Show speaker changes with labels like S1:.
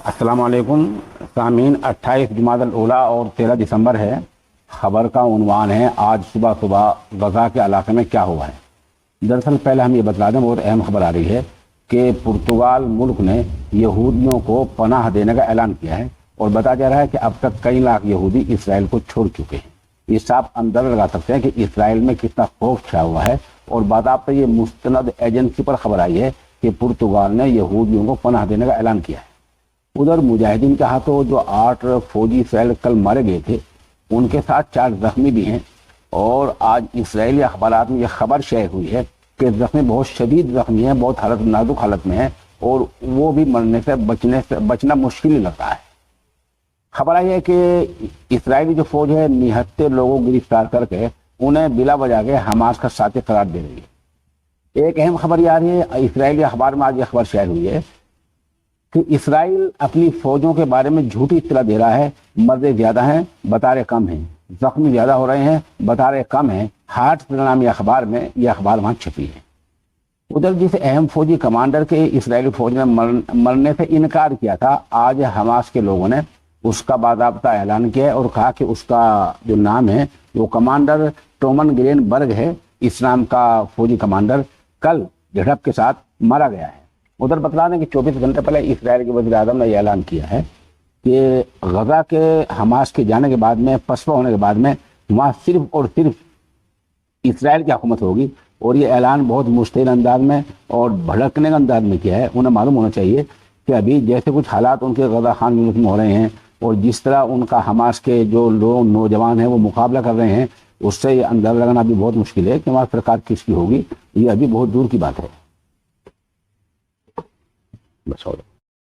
S1: अस्सलाम वालेकुम सामीन। 28 जुमाद अल उला और 13 दिसंबर है। खबर का उन्वान है आज सुबह सुबह गजा के इलाके में क्या हुआ है। दरअसल पहले हम ये बतला दें, बहुत अहम खबर आ रही है कि पुर्तगाल मुल्क ने यहूदियों को पनाह देने का ऐलान किया है और बताया जा रहा है कि अब तक कई लाख यहूदी इसराइल को छोड़ चुके हैं। इससे आप अंदाजा लगा सकते हैं कि इसराइल में कितना खौफ छाया हुआ है। और बाकायदा ये मुस्तनद एजेंसी पर खबर आई है कि पुर्तगाल ने यहूदियों को पनाह देने का ऐलान किया है। उधर मुजाहिदीन के हाथों जो 8 फौजी इसराइल कल मारे गए थे, उनके साथ 4 जख्मी भी हैं। और आज इसराइली अखबारात में यह खबर शेयर हुई है कि जख्मी बहुत शदीद जख्मी हैं, बहुत नाजुक हालत में हैं और वो भी मरने से बचना मुश्किल ही लगता है। खबर आई है कि इसराइली जो फौज है 79 लोगों को गिरफ्तार करके उन्हें बिला वजह के हमास का साथी करार दे रही है। एक अहम खबर ये आ रही है, इसराइली अखबार में आज यह खबर शेयर हुई है कि इसराइल अपनी फौजों के बारे में झूठी इत्तला दे रहा है। मर्दे ज्यादा हैं, बतारे कम हैं, जख्मी ज्यादा हो रहे हैं, बतारे कम हैं। हार्ट नामी अखबार में यह अखबार वहां छपी है। उधर जिस अहम फौजी कमांडर के इसराइली फौज ने मरने से इनकार किया था, आज हमास के लोगों ने उसका बाकायदा ऐलान किया और कहा कि उसका जो नाम है वो कमांडर टोमन गिलेनबर्ग है। इस नाम का फौजी कमांडर कल झड़प के साथ मारा गया है। उधर बतला दें कि 24 घंटे पहले इसराइल के वज़ीर आज़म ने यह ऐलान किया है कि गजा के हमास के जाने के बाद में, पसपा होने के बाद में, वहाँ सिर्फ और सिर्फ इसराइल की हुकूमत होगी। और ये ऐलान बहुत मुश्तिल अंदाज में और भड़कने के अंदाज में किया है। उन्हें मालूम होना चाहिए कि अभी जैसे कुछ हालात उनके गजा खान यूनिट में हो रहे हैं और जिस तरह उनका हमास के जो लोग नौजवान हैं वो मुकाबला कर रहे हैं, उससे ये अंदाजा लगाना अभी बहुत मुश्किल है कि हमारी सरकार किसकी होगी। ये अभी बहुत दूर की बात है। बस हो गया।